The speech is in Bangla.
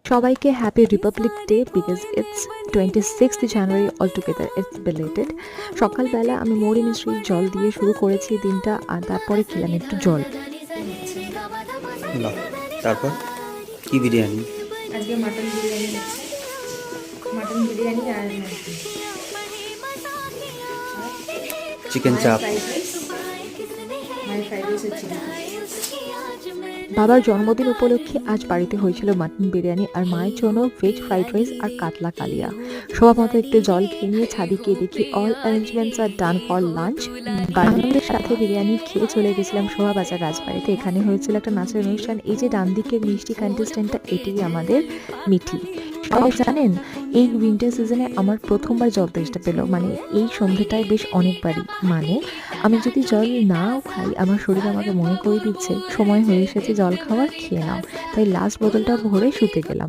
সবাইকে happy Republic day because it's 26th January all together it's belated. সকালবেলা আমি মৌরি মিশ্রির জল দিয়ে শুরু করেছি দিনটা, আর তারপরে খেলাম একটু জল। বাহ, তারপর কি বিরিয়ানি? আজকে মাটন বিরিয়ানি হচ্ছে, মাটন বিরিয়ানি আর চিকেন চাপ। ফ্রাইড রাইস, মাই ফ্রাইড রাইস হচ্ছে। বাবার জন্মদিন উপলক্ষে আজ বাড়িতে হয়েছিল মাটন বিরিয়ানি, আর মায়ের জন্য ভেজ ফ্রাইড রাইস আর কাতলা কালিয়া। সবার মতো একটু জল খেয়ে নিয়ে ছাদে গিয়ে দেখি অল অ্যারেঞ্জমেন্টস আর ডান ফর লাঞ্চ। বান্ধবীদের সাথে বিরিয়ানি খেয়ে চলে গেছিলাম শোভাবাজার রাজবাড়িতে। এখানে হয়েছিল একটা নাচের অনুষ্ঠান। এই যে ডান দিকের মিষ্টি কন্টেস্টেন্টটা, এটিই আমাদের মিঠি। সবাই জানেন এই উইন্টার সিজনে আমার প্রথমবার জল তেষ্টা পেলো, মানে এই সন্ধ্যেটায় বেশ অনেকবারই। মানে আমি যদি জল নাও খাই, আমার শরীর আমাকে মনে করে দিচ্ছে সময় হয়ে এসেছে জল খাওয়ার, খেয়ে নাও। তাই লাস্ট বোতলটা ভরে শুতে গেলাম।